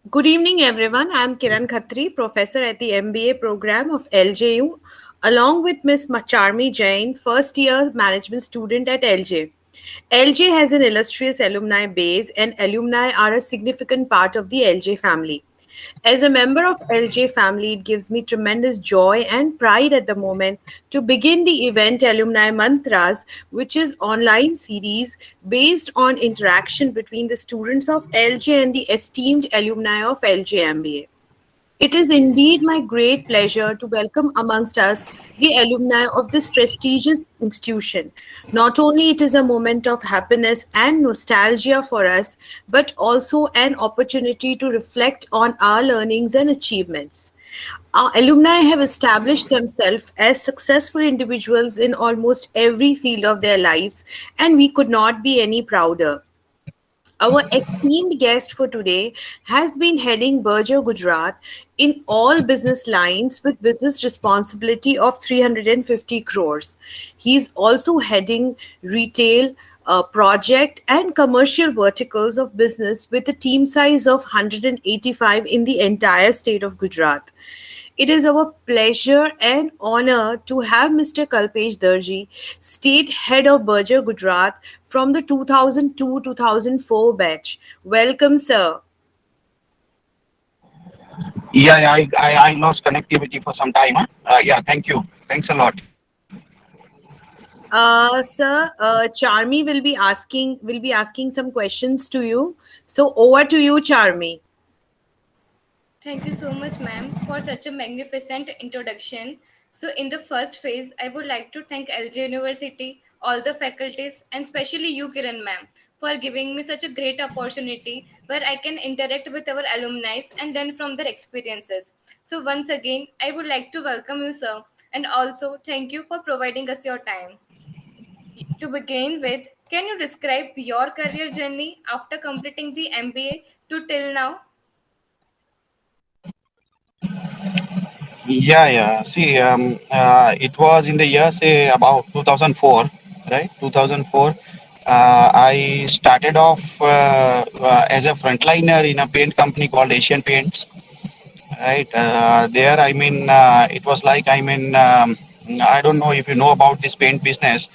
Good evening, everyone. I'm Kiran Khatri, professor at the MBA program of LJU, along with Ms. Charmi Jain, first year management student at LJ. LJ has an illustrious alumni base, and alumni are a significant part of the LJ family. As a member of LJ family, it gives me tremendous joy and pride at the moment to begin the event Alumni Mantras, which is online series based on interaction between the students of LJ and the esteemed alumni of LJ MBA. It is indeed my great pleasure to welcome amongst us the alumni of this prestigious institution. Not only it is a moment of happiness and nostalgia for us, but also an opportunity to reflect on our learnings and achievements. Our alumni have established themselves as successful individuals in almost every field of their lives, and we could not be any prouder. Our esteemed guest for today has been heading Berger Gujarat in all business lines with business responsibility of 350 crores. He's also heading retail, project, and commercial verticals of business with a team size of 185 in the entire state of Gujarat. It is our pleasure and honor to have Mr. Kalpesh Darji, State Head of Berger Gujarat from the 2002-2004 batch. Welcome, sir. Yeah, I lost connectivity for some time. Yeah, thank you. Thanks a lot. Sir, Charmi will be asking some questions to you. So over to you, Charmi. Thank you so much, ma'am, for such a magnificent introduction. So, in the first phase, I would like to thank LJ University, all the faculties, and especially you, Kiran, ma'am, for giving me such a great opportunity where I can interact with our alumni and learn from their experiences. So, once again, I would like to welcome you, sir, and also thank you for providing us your time. To begin with, can you describe your career journey after completing the MBA to till now? Yeah. See, it was in the year, say, about 2004, right? 2004. I started off as a frontliner in a paint company called Asian Paints, right? There, I mean, it was like, I don't know if you know about this paint business.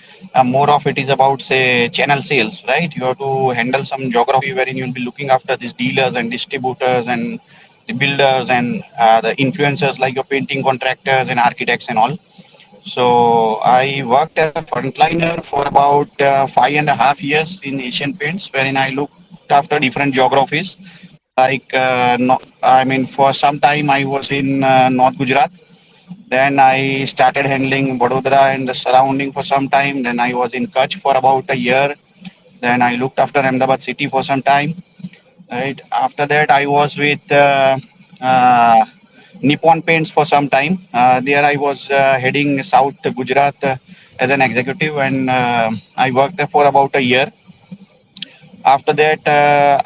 More of it is about, say, channel sales, right? You have to handle some geography wherein you'll be looking after these dealers and distributors and the builders and the influencers like your painting contractors and architects and all. So I worked as a frontliner for about 5.5 years in Asian Paints, wherein I looked after different geographies. Like, no, I mean, for some time I was in North Gujarat. Then I started handling Vadodara and the surrounding for some time. Then I was in Kutch for about a year. Then I looked after Ahmedabad city for some time. Right. After that, I was with uh, Nippon Paints for some time. There, I was heading South Gujarat as an executive, and I worked there for about a year. After that,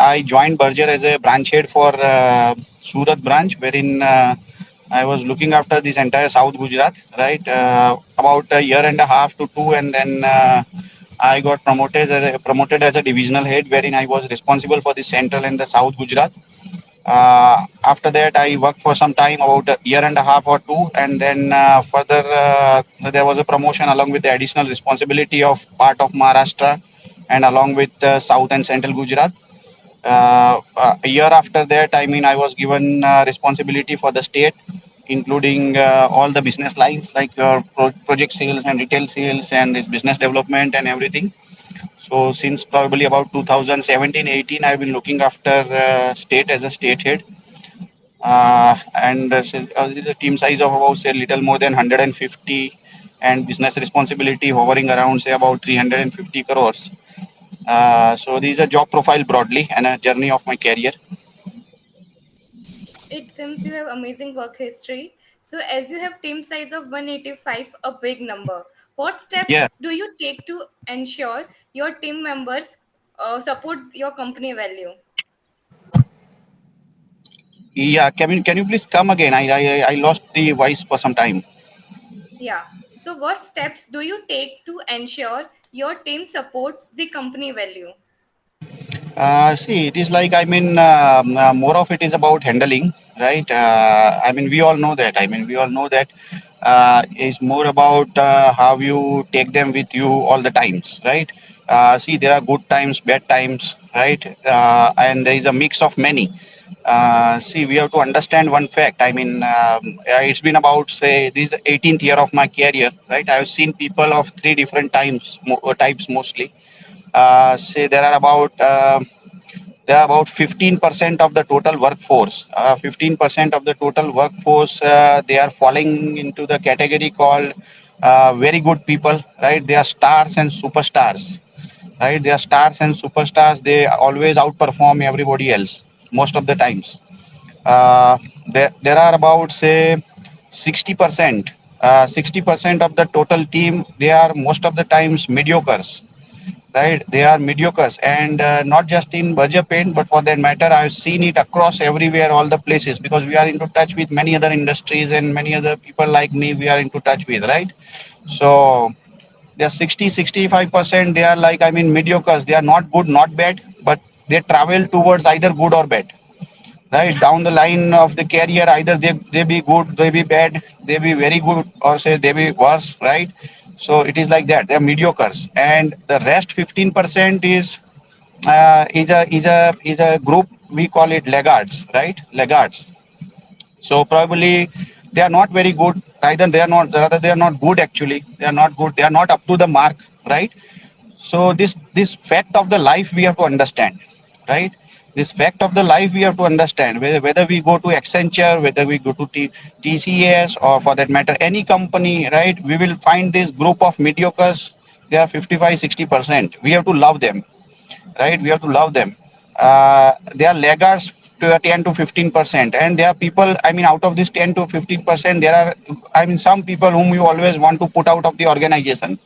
I joined Berger as a branch head for Surat branch, wherein I was looking after this entire South Gujarat, right? About a year and a half to two, and then I got promoted as a divisional head, wherein I was responsible for the central and the South Gujarat. After that, I worked for some time, about a year and a half or two, and then further there was a promotion along with the additional responsibility of part of Maharashtra and along with South and Central Gujarat. A year after that, I mean, I was given responsibility for the state, including all the business lines like project sales and retail sales and this business development and everything. So since probably about 2017-18, I've been looking after state as a state head, and this is a team size of about say little more than 150, and business responsibility hovering around say about 350 crores. So this is a job profile broadly and a journey of my career. It seems you have amazing work history. So, as you have team size of 185, a big number, what Yeah, steps do you take to ensure your team members supports your company value? yeah. Can you please come again? I lost the voice for some time. Yeah. So, what steps do you take to ensure your team supports the company value? See, it is like, more of it is about handling, right? We all know that. We all know that it's more about how you take them with you all the times, right? See, there are good times, bad times, right? And there is a mix of many. See, we have to understand one fact. It's been about, say, this is the 18th year of my career, right? I've seen people of three different types mostly. Say there are about 15% of the total workforce. 15% of the total workforce, they are falling into the category called very good people, right? They are stars and superstars, right? They are stars and superstars. They always outperform everybody else most of the times. There are about, say, 60%. 60% of the total team, they are most of the times mediocres, right? They are mediocres, and not just in Berger Paint, but for that matter, I've seen it across everywhere, all the places, because we are into touch with many other industries and many other people like me. We are into touch with, right? So they are 65%. They are like, mediocres. They are not good, not bad, but they travel towards either good or bad, right? Down the line of the career, either they be good, they be bad, they be very good, or say they be worse, right? So it is like that. They're mediocres, and the rest 15% is a group, we call it laggards, right? Laggards. So probably they are not very good, either they are not, rather they are not good, actually they are not good, they are not up to the mark, right? So this fact of the life we have to understand, right? This fact of the life we have to understand, whether we go to Accenture, whether we go to TCS, or for that matter any company, right? We will find this group of mediocres. They are 55-60%. We have to love them, right? We have to love them. They are laggards to 10 to 15%, and there are people. Out of this 10 to 15%, there are, some people whom you always want to put out of the organization,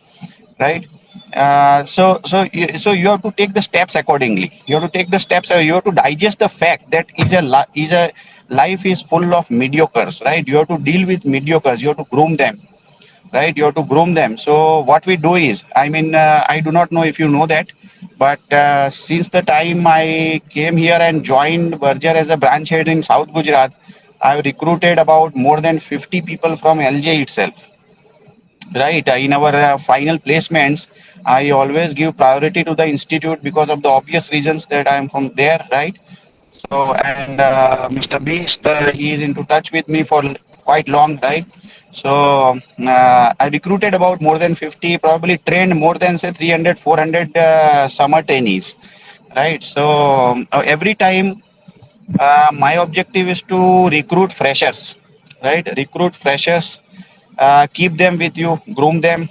right? So you have to take the steps accordingly. You have to take the steps. You have to digest the fact that is a life is full of mediocres, right? You have to deal with mediocres. You have to groom them, right? You have to groom them. So what we do is, I do not know if you know that, but since the time I came here and joined Berger as a branch head in South Gujarat, I've recruited about more than 50 people from LJ itself, right? In our final placements, I always give priority to the institute because of the obvious reasons that I am from there, right? So, and Mr. Beast, he is into touch with me for quite long, right? So I recruited about more than 50, probably trained more than, say, 300 400 summer trainees, right? So every time, my objective is to recruit freshers, right? Recruit freshers, keep them with you, groom them.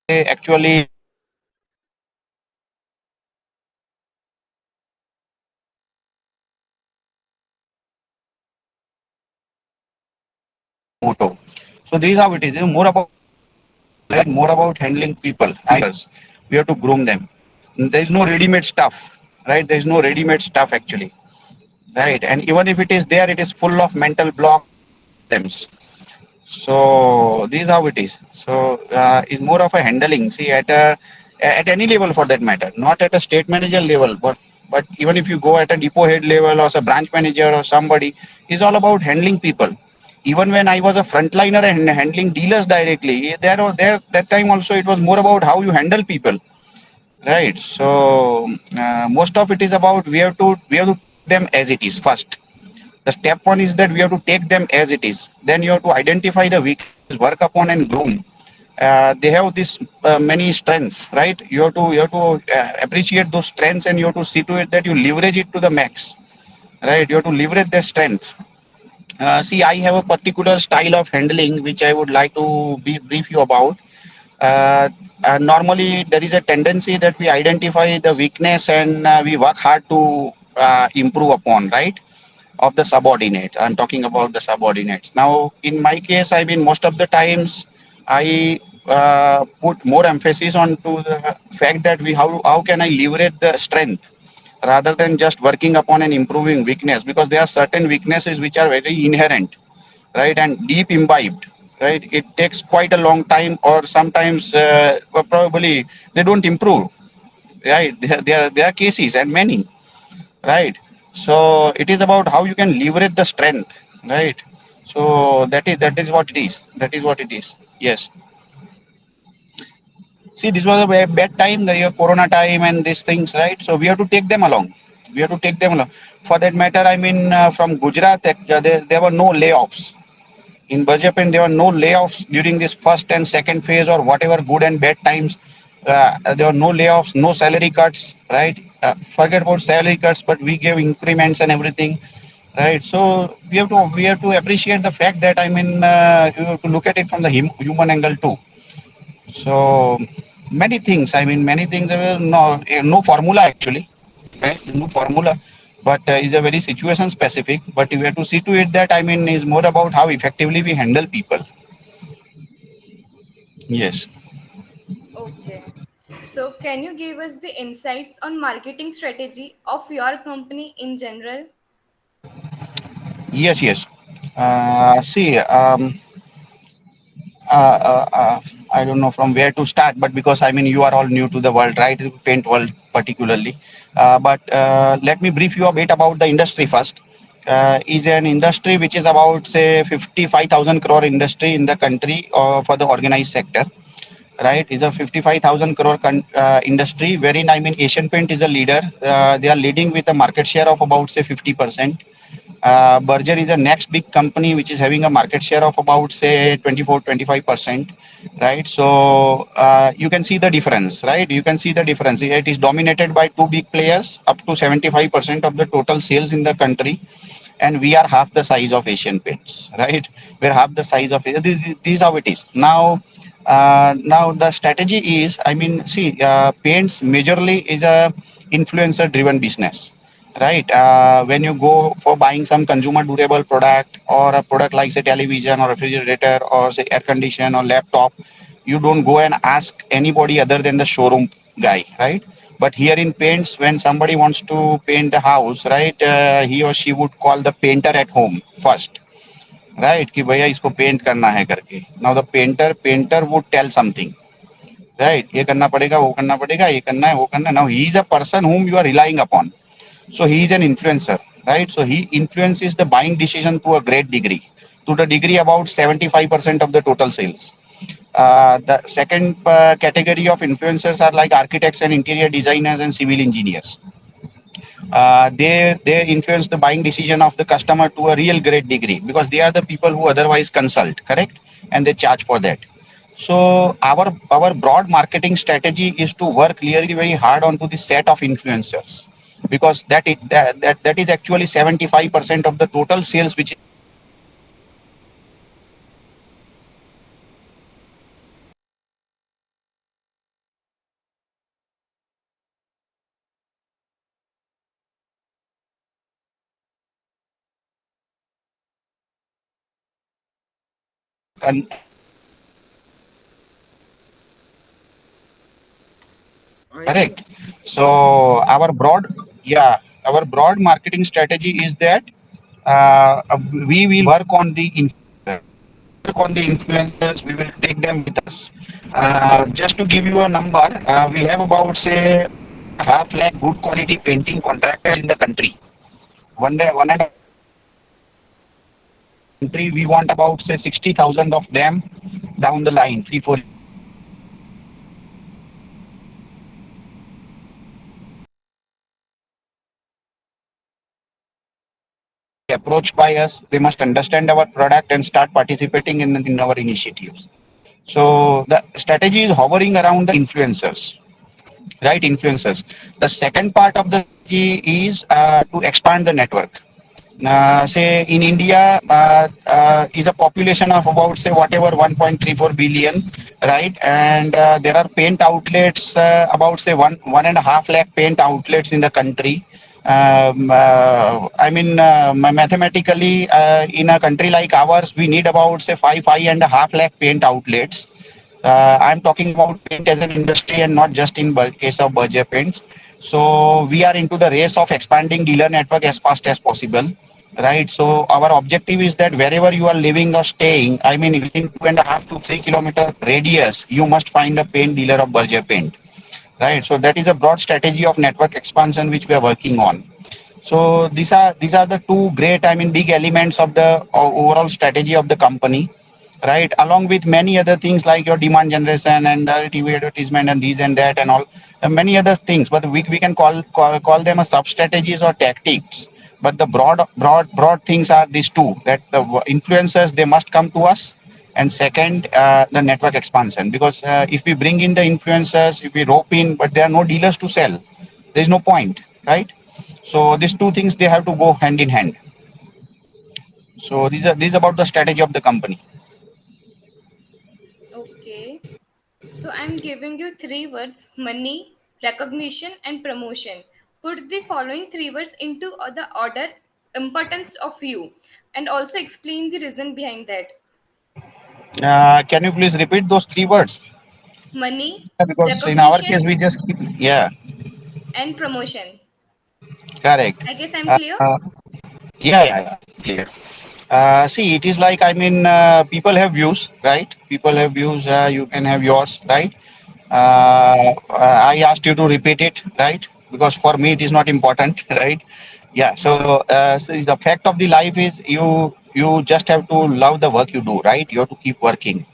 Actually, motto. So this is how it is. It's more about handling people. We have to groom them. There is no ready-made stuff, right? There is no ready-made stuff, actually, right? And even if it is there, it is full of mental blocks. So this is how it is. So it's more of a handling. See, at any level for that matter, not at a state manager level, but even if you go at a depot head level or a branch manager or somebody, it's all about handling people. Even when I was a frontliner and handling dealers directly, there that time also it was more about how you handle people, right? So most of it is about we have to them as it is first. The step one is that we have to take them as it is. Then you have to identify the weaknesses, work upon and groom. They have this many strengths, right? You have to appreciate those strengths, and you have to see to it that you leverage it to the max, right? You have to leverage their strength. See, I have a particular style of handling which I would like to brief you about. Uh, Normally, there is a tendency that we identify the weakness, and we work hard to improve upon, right? Of the subordinates. I'm talking about the subordinates. Now, in my case, most of the times I put more emphasis on to the fact that how can I leverage the strength rather than just working upon and improving weakness, because there are certain weaknesses which are very inherent, right, and deep imbibed, right, it takes quite a long time, or sometimes probably they don't improve, right? There are cases and many, right? So it is about how you can leverage the strength, right? So that is what it is. That is what it is. Yes. See, this was a bad time, the year Corona time and these things, right? So we have to take them along. We have to take them along. For that matter, I mean, from Gujarat, there were no layoffs. In Berjapan, there were no layoffs during this first and second phase or whatever good and bad times. There were no layoffs, no salary cuts, right? Forget about salary cuts, but we gave increments and everything, right? So we have to appreciate the fact that, I mean, you have to look at it from the human angle too. So many things. I mean, many things. No formula actually, right? No formula, but is a very situation specific. But we have to see to it that, I mean, is more about how effectively we handle people. Yes. Okay. So, can you give us the insights on marketing strategy of your company in general? Yes. Yes. See. I don't know from where to start, but because, I mean, you are all new to the world, right? Paint world particularly. But let me brief you a bit about the industry first. Is an industry which is about, say, 55,000 crore industry in the country for the organized sector, right? Is a 55,000 crore industry wherein, I mean, Asian Paint is a leader. They are leading with a market share of about, say, 50%. Berger is the next big company which is having a market share of about, say, 24-25%, right? So you can see the difference, right? You can see the difference. It is dominated by two big players, up to 75% of the total sales in the country, and we are half the size of Asian Paints, right? We're half the size of this is how it is now. Now the strategy is, I mean, see, paints majorly is a influencer driven business, right? When you go for buying some consumer durable product, or a product like, say, television or refrigerator or, say, air condition or laptop, you don't go and ask anybody other than the showroom guy, right? But here in paints, when somebody wants to paint a house, right, he or she would call the painter at home first, right? कि भैया इसको paint करना है करके. Now the painter would tell something, right? ये करना पड़ेगा, वो करना पड़ेगा, ये करना है, वो करना है. Now he is a person whom you are relying upon. So he is an influencer, right? So he influences the buying decision to a great degree, to the degree about 75% of the total sales. The second category of influencers are like architects and interior designers and civil engineers. They influence the buying decision of the customer to a real great degree, because they are the people who otherwise consult, correct, and they charge for that. So our broad marketing strategy is to work really very hard onto the set of influencers, because that is actually 75% of the total sales which is correct. So yeah, our broad marketing strategy is that we will work on the influencers. We will take them with us. Just to give you a number, we have about, say, half lakh good quality painting contractors in the country. One and a country, we want about, say, 60,000 of them down the line, 3-4 approached by us. They must understand our product and start participating in our initiatives. So the strategy is hovering around the influencers, right? Influencers. The second part of the strategy is to expand the network. Say in India is a population of about, say, whatever 1.34 billion, right? And there are paint outlets, about, say, one and a half lakh paint outlets in the country. I mean, mathematically, in a country like ours, we need about, say, five and a half lakh paint outlets. I'm talking about paint as an industry and not just in case of Berger Paints. So we are into the race of expanding dealer network as fast as possible. right? So our objective is that wherever you are living or staying, I mean, within 2.5 to 3 kilometer radius, you must find a paint dealer of Berger Paint, right? So that is a broad strategy of network expansion which we are working on. So these are the two great, I mean, big elements of the overall strategy of the company, right? Along with many other things like your demand generation and TV advertisement and these and that and all, many other things. But we can call them a sub strategies or tactics. But the broad things are these two: that the influencers, they must come to us, and second, the network expansion. Because if we bring in the influencers, if we rope in, but there are no dealers to sell, there is no point, right? So these two things, they have to go hand in hand. So these are about the strategy of the company. Okay. So I'm giving you three words: money, recognition, and promotion. Put the following three words into the order importance of you and also explain the reason behind that. Can you please repeat those three words? Money, Yeah, because in our recognition, case, we just keep, yeah, and promotion. correct. I guess I'm Uh, clear. uh, yeah, clear. See, it is like, I mean, people have views, right? People have views. You can have yours, right? I asked you to repeat it, right? Because for me, it is not important, right? Yeah. So the fact of the life is, you just have to love the work you do, right? You have to keep working.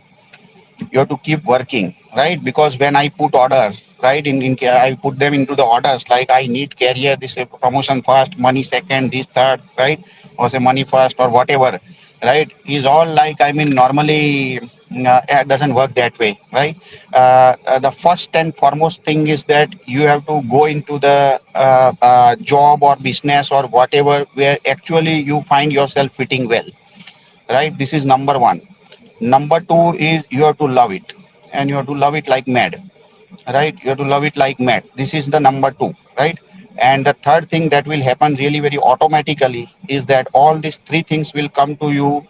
You have to keep working, right? Because when I put orders, right, I put them into the orders, like I need career, this promotion first, money second, this third, right? Or say money first or whatever, right? Is all like, I mean, normally it doesn't work that way, right? The first and foremost thing is that you have to go into the job or business or whatever where actually you find yourself fitting well, right? This is number one. Number two is you have to love it, and you have to love it like mad, right? You have to love it like mad. This is the number two, right? And the third thing that will happen really very automatically is that all these three things will come to you,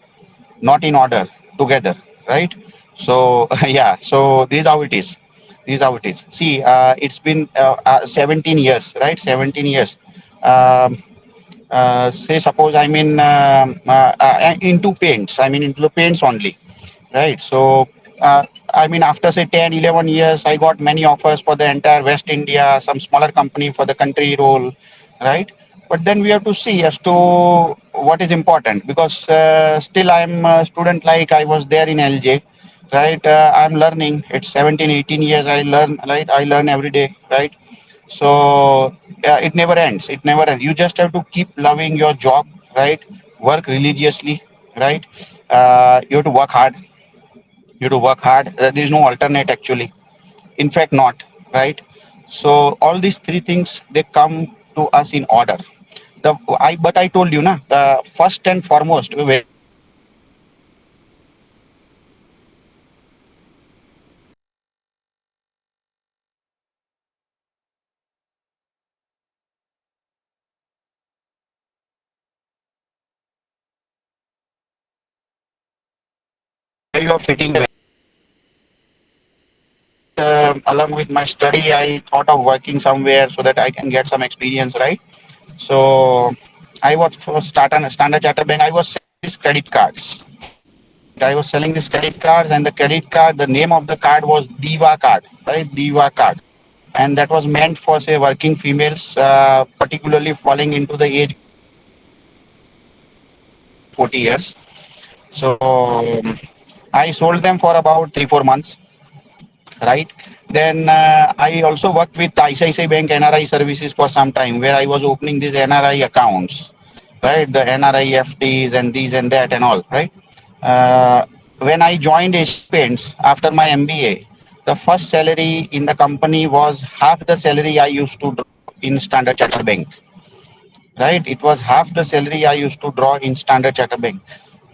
not in order, together, right? So yeah, so this is how it is. This is how it is. See, it's been 17 years, right? 17 years. Um, Say suppose I'm in into paints, I mean into the paints only, right? So I mean, after say 10, 11 years, I got many offers for the entire West India, some smaller company for the country role, right? But then we have to see as to what is important, because still I'm a student, like I was there in LJ, right? I'm learning. It's 17, 18 years I learn, right? I learn every day, right? So it never ends. It never ends. You just have to keep loving your job, right? Work religiously, right? You have to work hard. You have to work hard. There is no alternate, actually. In fact, not, right? So all these three things, they come to us in order. But I told you, na, the first and foremost, wherever you are living, where you are fitting well. Right? Along with my study, I thought of working somewhere so that I can get some experience, right? So I was for Standard Chartered Bank. I was selling these credit cards, right? I was selling these credit cards, and the credit card, the name of the card was Diva card, right? Diva card, and that was meant for say working females, particularly falling into the age group of 35 to 40 years. So I sold them for about 3 4 months, right? Then I also worked with ICICI Bank NRI services for some time, where I was opening these NRI accounts, right? The NRI FTs and these and that and all, right? When I joined Asian Paints after my MBA, the first salary in the company was half the salary I used to draw in Standard Chartered Bank, right? It was half the salary I used to draw in Standard Chartered Bank,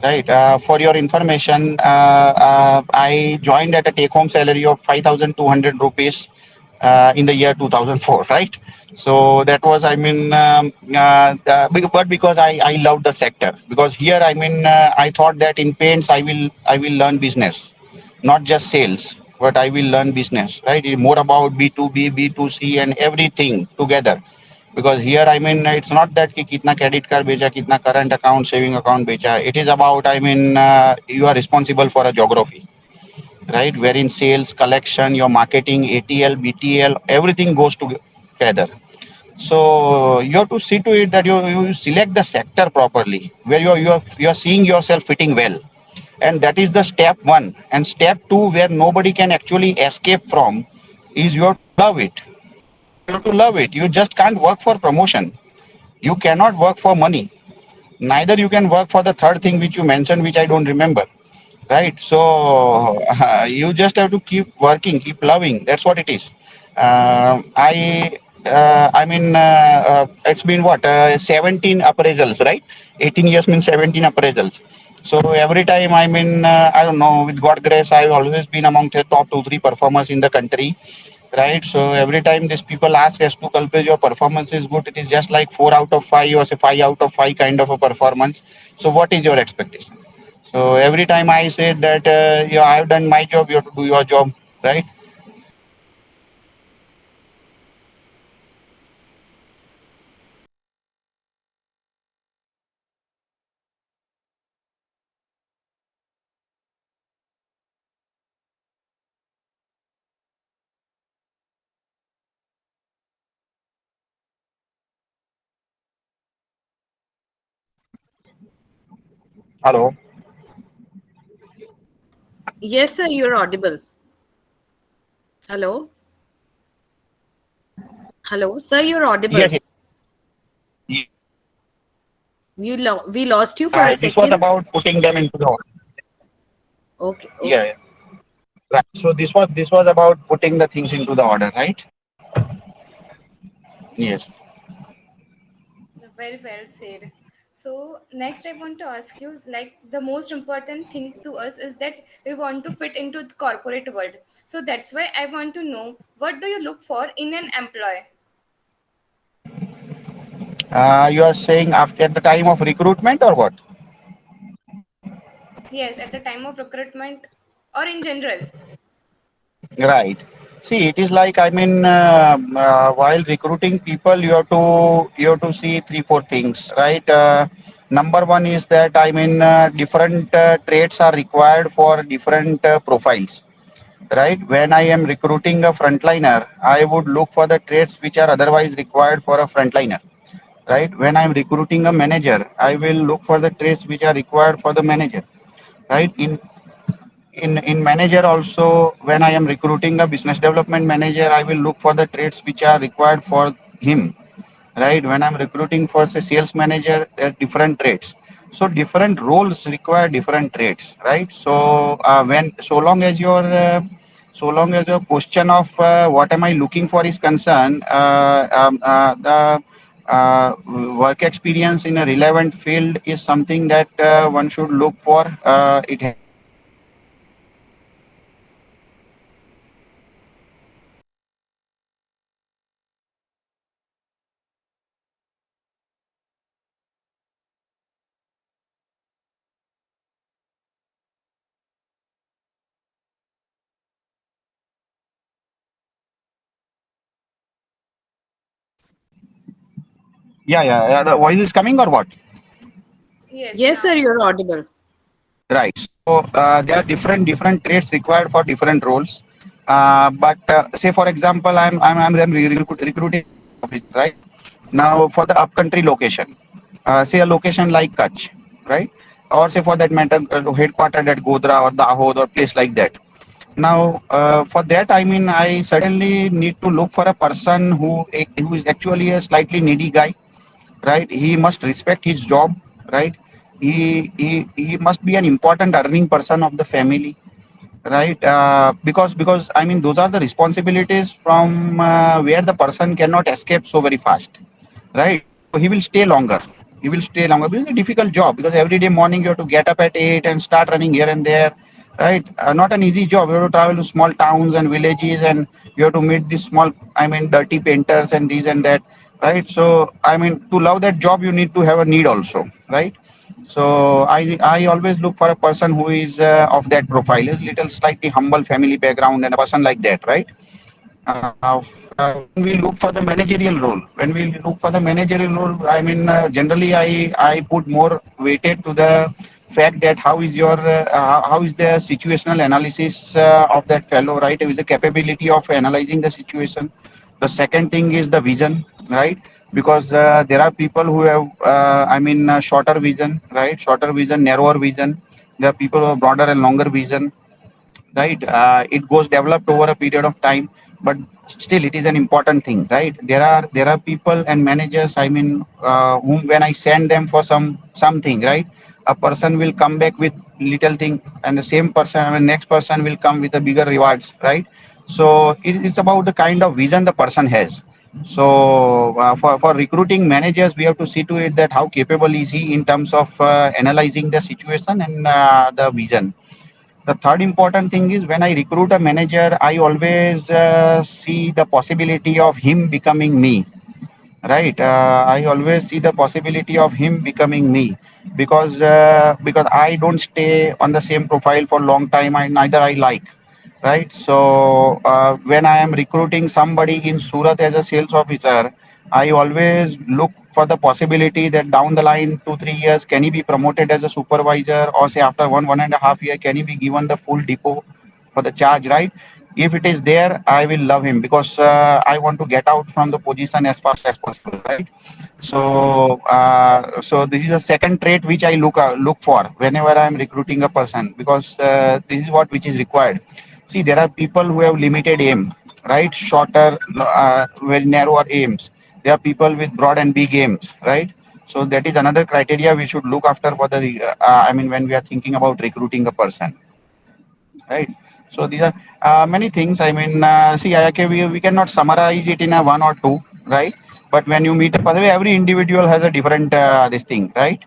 right? For your information, I joined at a take-home salary of 5,200 rupees in the year 2004, right? So that was, I mean, but because I loved the sector, because here, I mean, I thought that in paints I will learn business, not just sales, but I will learn business, right? It's more about B2B, B2C, and everything together, because here I mean it's not that कि कितना credit card बेचा, कितना current account, saving account बेचा. It is about I mean you are responsible for a geography, right? Wherein sales, collection, your marketing, ATL, BTL, everything goes together. So you have to see to it that you select the sector properly where you are seeing yourself fitting well, and that is the step one. And step two, where nobody can actually escape from, is you have to love it. You have to love it. You just can't work for promotion. You cannot work for money. Neither you can work for the third thing which you mentioned, which I don't remember. Right. So you just have to keep working, keep loving. That's what it is. I mean, it's been what 17 appraisals, right? 18 years means 17 appraisals. So every time, I mean, I don't know. With God grace, I've always been among the top 2, 3 performers in the country, right? So every time these people ask as to Kalpesh, your performance is good, it is just like 4 out of 5 or say 5 out of 5 kind of a performance. So what is your expectation? So every time I said that, yeah, I've done my job, you have to do your job, right? Hello. Yes, sir, you're audible. Hello? Hello? Sir, you're Yes, audible. yes. Ye- We lost you for a This was second. about putting them into the order. Okay, Yeah, okay. yeah. Right. So this was about putting the things into the order, right? Yes. Very well said. So next I want to ask you, like, the most important thing to us is that we want to fit into the corporate world. So that's why I want to know, what do you look for in an employee? You are saying after at the time of recruitment or what? Yes, at the time of recruitment or in general. Right. See, it is like I mean, while recruiting people, you have to see 3, 4 things, right? Number one is that I mean, different traits are required for different profiles, right? When I am recruiting a frontliner, I would look for the traits which are otherwise required for a frontliner, right? When I am recruiting a manager, I will look for the traits which are required for the manager, right? In manager also, when I am recruiting a business development manager, I will look for the traits which are required for him, right? When I'm recruiting for say sales manager, there are different traits. So different roles require different traits, right? So when so long as your question of what am I looking for is concerned, the uh, work experience in a relevant field is something that one should look for. It has to be yeah. The voice is coming or what? Yes, Yes, sir, now. you're audible. Right. So there are different traits required for different roles. But say for example, I'm recruiting office, right? Now for the upcountry location, say a location like Kutch, right? Or say for that matter, headquartered at Godra or Dahod or place like that. Now for that, I mean, I certainly need to look for a person who is actually a slightly needy guy, right? He must respect his job, right? He must be an important earning person of the family, right? Because I mean those are the responsibilities from where the person cannot escape so very fast, right? So he will stay longer. He will stay longer because it's a difficult job, because every day morning you have to get up at 8 and start running here and there, right? Not an easy job. You have to travel to small towns and villages, and you have to meet these small, I mean, dirty painters and these and that, right? So I mean, to love that job, you need to have a need also, right? So I always look for a person who is of that profile, is little slightly humble family background and a person like that, right? when we look for the managerial role, generally I put more weighted to the fact that how is the situational analysis of that fellow, right? Is the capability of analyzing the situation. The second thing is the vision, right? Because there are people who have shorter vision, right? Shorter vision, narrower vision. There are people who have broader and longer vision, right? It goes developed over a period of time, but still it is an important thing, right? There are people and managers, whom when I send them for something, right, a person will come back with little thing, and the same person, next person will come with a bigger rewards, right? So it's about the kind of vision the person has. So for recruiting managers, we have to see to it that how capable is he in terms of analyzing the situation and the vision. The third important thing is when I recruit a manager, I always see the possibility of him becoming me, right? I always see the possibility of him becoming me, because I don't stay on the same profile for a long time. I like, right? So when I am recruiting somebody in Surat as a sales officer, I always look for the possibility that down the line 2 3 years, can he be promoted as a supervisor, or say after 1 1.5 year, can he be given the full depot for the charge, right? If it is there, I will love him, because I want to get out from the position as fast as possible, right? So this is a second trait which I look for whenever I am recruiting a person, because this is what which is required. See, there are people who have limited aim, right? Shorter, very narrower aims. There are people with broad and big aims, right? So that is another criteria we should look after for when we are thinking about recruiting a person, right? So these are many things. Okay, we cannot summarize it in a one or two, right? But when you meet a person, every individual has a different this thing, right?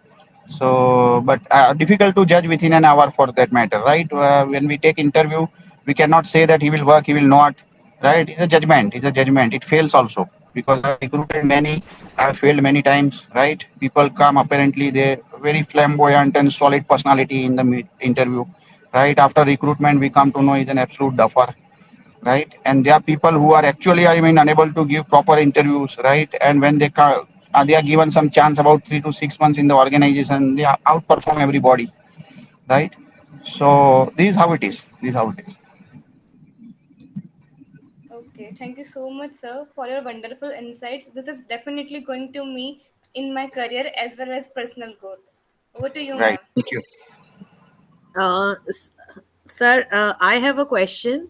So, but difficult to judge within an hour for that matter, right? When we take interview, we cannot say that he will work, he will not, right? It's a judgment. It's a judgment. It fails also, because I recruited many, I failed many times, right? People come, apparently they very flamboyant and solid personality in the interview, right? After recruitment, we come to know he's an absolute duffer, right? And there are people who are actually, unable to give proper interviews, right? And when they are given some chance about 3 to 6 months in the organization, they outperform everybody, right? So this is how it is. This is how it is. Okay, thank you so much, sir, for your wonderful insights. This is definitely going to me in my career as well as personal growth. Over to you, Right. ma'am. Thank you. S- Sir, I have a question.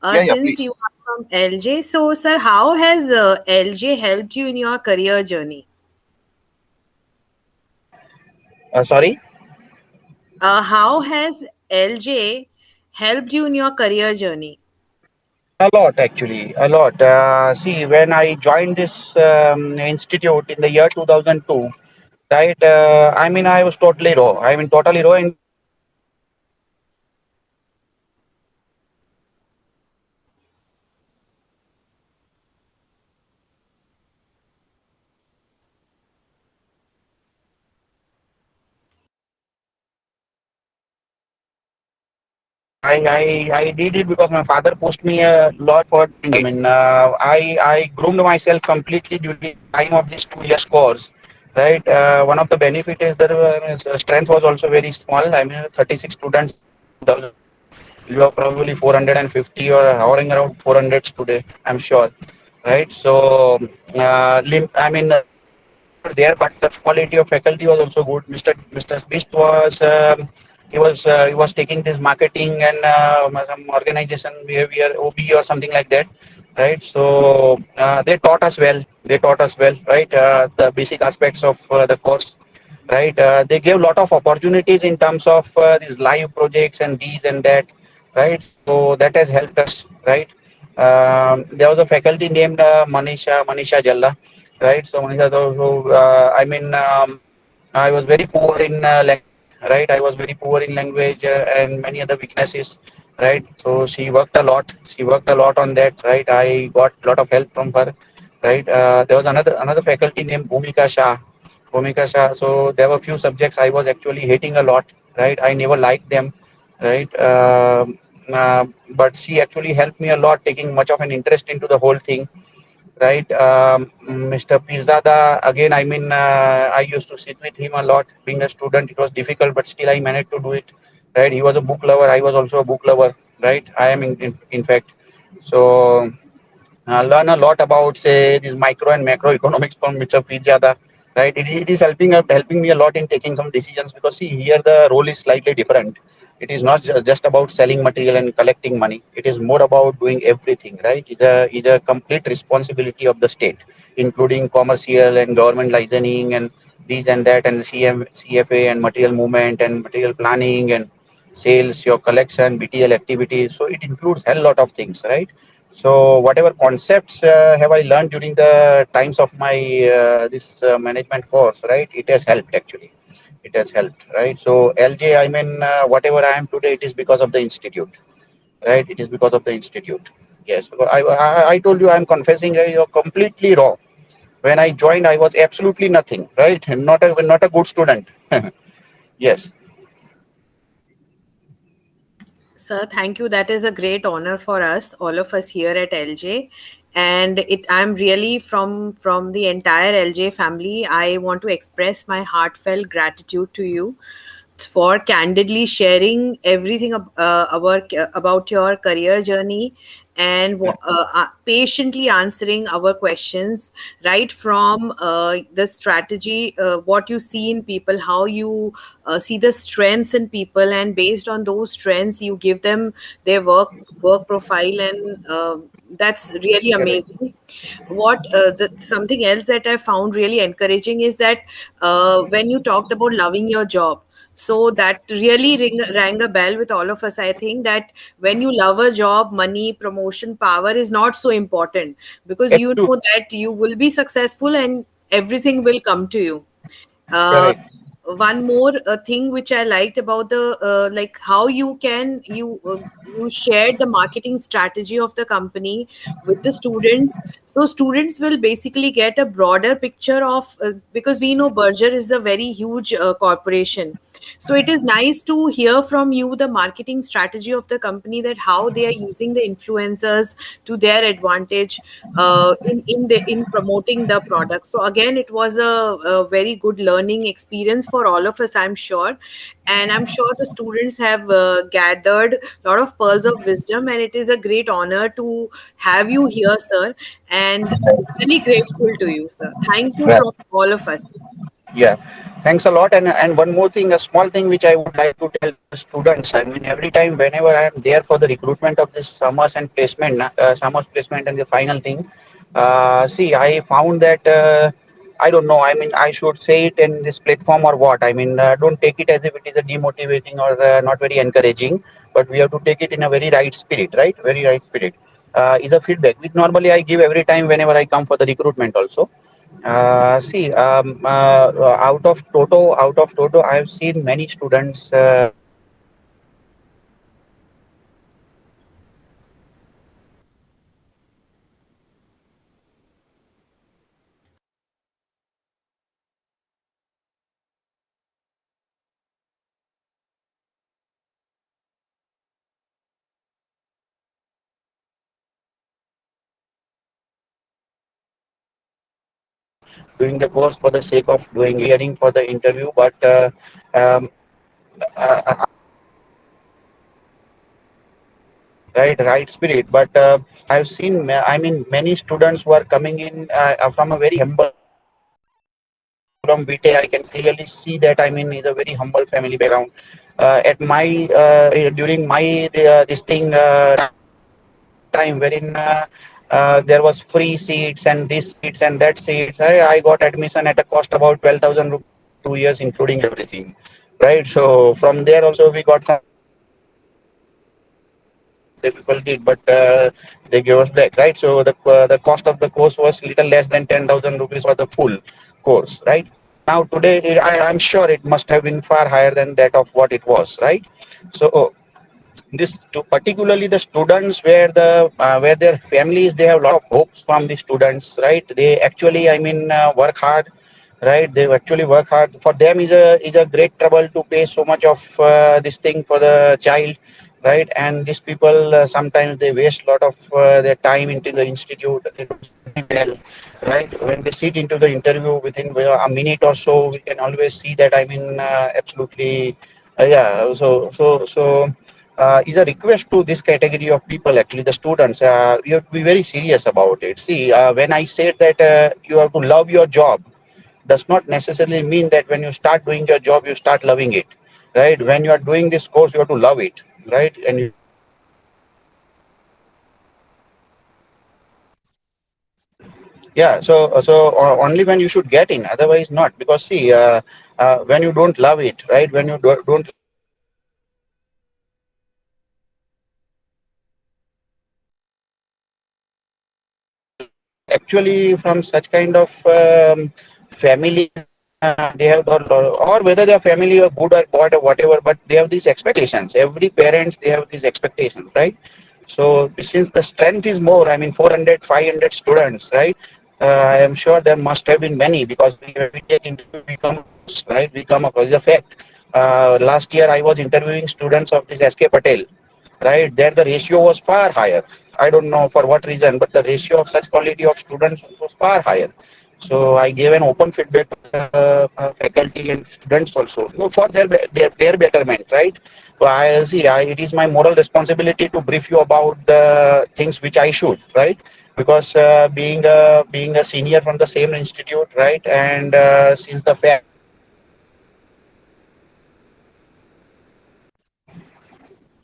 Yeah, yeah, Since please. you are from LJ, so sir, how has LJ helped you in your career journey? Sorry. How has LJ helped you in your career journey? A lot, actually, a lot. See, when I joined this institute in the year 2002, right? I was totally raw. Totally raw in the sense that I was not I did it because my father pushed me a lot for doing it. I groomed myself completely during the time of this 2 years course, right? One of the benefit is that strength was also very small. 36 students in 2002. You are probably 450 or hovering around 400 today, I'm sure, right? So, limited numbers were there, but the quality of faculty was also good. Mr. Bist was he was taking this marketing and some organization behavior, OB or something like that, right? So they taught us well. They taught us well, right? The basic aspects of the course, right? They gave a lot of opportunities in terms of these live projects and these and that, right? So that has helped us, right? There was a faculty named Manisha Jalla, right? So Manisha, I was very poor in language, right? I was very poor in language and many other weaknesses, right? So she worked a lot. She worked a lot on that, right? I got a lot of help from her, right? There was another faculty named Bhumika Shah. Bhumika Shah. So there were few subjects I was actually hating a lot, right? I never liked them, right? but she actually helped me a lot, taking much of an interest into the whole thing, right? Mr. Pirzada, again, I mean, I used to sit with him a lot. Being a student, it was difficult, but still I managed to do it, right? He was a book lover. I was also a book lover, right? I am in fact. So learn a lot about say this micro and macro economics from Mr. Pirzada, right? It is helping me a lot in taking some decisions because see here the role is slightly different. It is not just about selling material and collecting money. It is more about doing everything, right? It's a complete responsibility of the state, including commercial and government licensing and these and that and CFA and material movement and material planning and sales, your collection, BTL activities. So it includes hell lot of things, right? So whatever concepts have I learned during the times of my this management course, right? It has helped actually. It has helped, right? So LJ, I mean, whatever I am today, it is because of the institute, right? It is because of the institute. Yes, because I told you I'm confessing you're completely wrong. When I joined, I was absolutely nothing, right? Not a good student. Yes. Sir, thank you. That is a great honor for us, all of us here at LJ. And I'm really from the entire LJ family. I want to express my heartfelt gratitude to you for candidly sharing everything about your career journey and patiently answering our questions right from the strategy, what you see in people, how you see the strengths in people, and based on those strengths you give them their work profile, and that's really Correct. amazing. Something else that I found really encouraging is that when you talked about loving your job, so that really rang a bell with all of us. I think that when you love a job, money, promotion, power is not so important, because you Absolutely know that you will be successful and everything will come to you. uh, correct. One more thing which I liked about the like how you shared the marketing strategy of the company with the students, so students will basically get a broader picture of because we know Berger is a very huge corporation. So it is nice to hear from you the marketing strategy of the company, that how they are using the influencers to their advantage in promoting the product. So again, it was a very good learning experience for all of us, I'm sure. And I'm sure the students have gathered a lot of pearls of wisdom, and it is a great honor to have you here, sir. And really grateful to you, sir. Thank you Right. from all of us. Yeah, thanks a lot. And one more thing, a small thing which I would like to tell the students. I mean, every time whenever I am there for the recruitment of this summers and placement, summers placement and the final thing, see, I found that I don't know. I mean, I should say it in this platform or what. I mean, don't take it as if it is a demotivating or not very encouraging, but we have to take it in a very right spirit, right? Very right spirit. Is a feedback which normally I give every time whenever I come for the recruitment also. See, out of Toto, I have seen many students doing the course for the sake of doing hearing for the interview, but um, right spirit. But I've seen, I mean, many students who are coming in from a very humble from Vite. I can clearly see that. I mean, is a very humble family background. At my during my this thing time wherein there was free seats and this seats and that seats. I got admission at a cost about 12,000 rupees for 2 years, including everything. Right. So from there also we got some the people did, but they gave us back, right? So the cost of the course was little less than 10,000 rupees for the full course, right? Now today, I'm sure it must have been far higher than that of what it was, right? So this to particularly the students where their families they have a lot of hopes from the students, right? They actually, I mean, work hard, right? They actually work hard. For them is a great trouble to pay so much of this thing for the child, right? And these people sometimes they waste a lot of their time into the institute. They don't study well, right? When they sit into the interview within a minute or so, we can always see that. I mean, absolutely, yeah. Is a request to this category of people, actually, the students. You have to be very serious about it. See, when I said that you have to love your job, does not necessarily mean that when you start doing your job, you start loving it, right? When you are doing this course, you have to love it, right? And you should be yeah. Only when you should get in, otherwise not. Because see, when you don't love it, right? When you don't actually from such kind of family, they have got, or whether their family are good or bad or whatever, but they have these expectations. Every parents they have these expectations, right? So since the strength is more, I mean 400, 500 students, right? I am sure there must have been many because we take interview, we come across, right? We come across the fact. Last year I was interviewing students of this SK Patel, right? There the ratio was far higher. I don't know for what reason, but the ratio of such quality of students was far higher. So I gave an open feedback to the faculty and students also, for their betterment, right? So it is my moral responsibility to brief you about the things which I should, right? Because being a senior from the same institute, right? And since the fact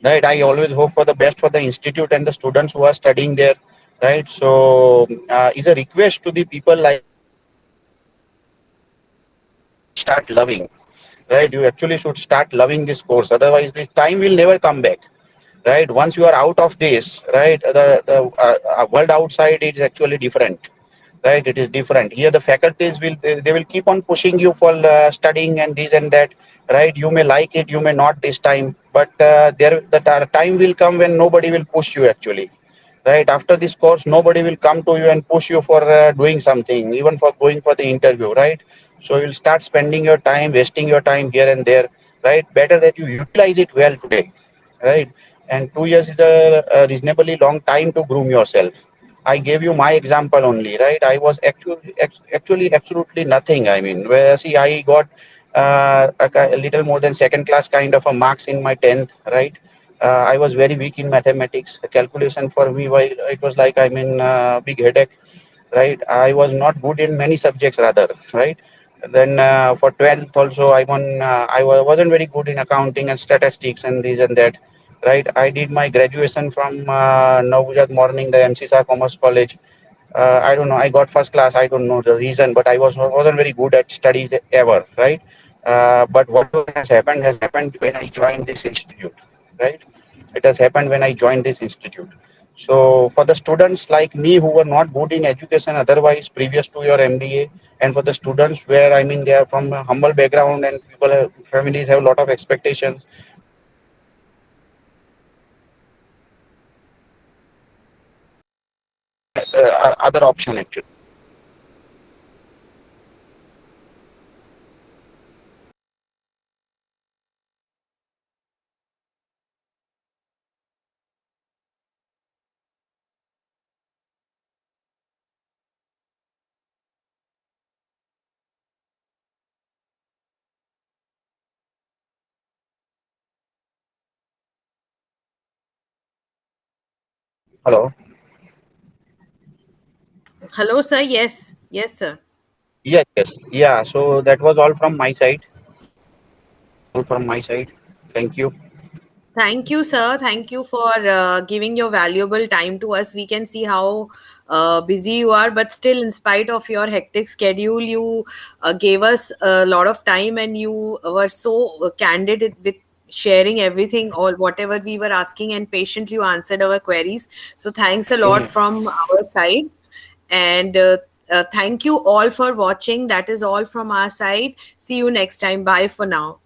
right, I always hope for the best for the institute and the students who are studying there, right? So is a request to the people like start loving, right? You actually should start loving this course, otherwise this time will never come back, right? Once you are out of this, right, the world outside is actually different, right? It is different here. The faculties they will keep on pushing you for studying and this and that, right? You may like it, you may not this time, but time will come when nobody will push you actually, right? After this course nobody will come to you and push you for doing something, even for going for the interview, right? So you'll start spending your time, wasting your time here and there, right? Better that you utilize it well today, right? And 2 years is a reasonably long time to groom yourself. I gave you my example only, right? I was actually absolutely nothing. I mean, where see, I got a little more than second class kind of a marks in my 10th, right? I was very weak in mathematics. The calculation for me, while it was like, I mean, big headache, right? I was not good in many subjects rather, right? Then for 12th also, wasn't very good in accounting and statistics and this and that, right? I did my graduation from Navujat Morning, the MC Shah Commerce College. I don't know. I got first class. I don't know the reason, but I wasn't very good at studies ever, right? But whatever has happened when I joined this institute, right? It has happened when I joined this institute. So for the students like me who were not good in education otherwise previous to your MBA, and for the students where I mean they are from a humble background and families have a lot of expectations, other option actually. Hello. Hello, sir. Yes. Yes, sir. Yes, yes. Yeah, so that was all from my side. All from my side. Thank you. Thank you, sir. Thank you for giving your valuable time to us. We can see how busy you are, but still, in spite of your hectic schedule, you gave us a lot of time and you were so candid with sharing everything, all whatever we were asking, and patiently you answered our queries. So, thanks a lot Mhm. from our side. And thank you all for watching. That is all from our side. See you next time. Bye for now.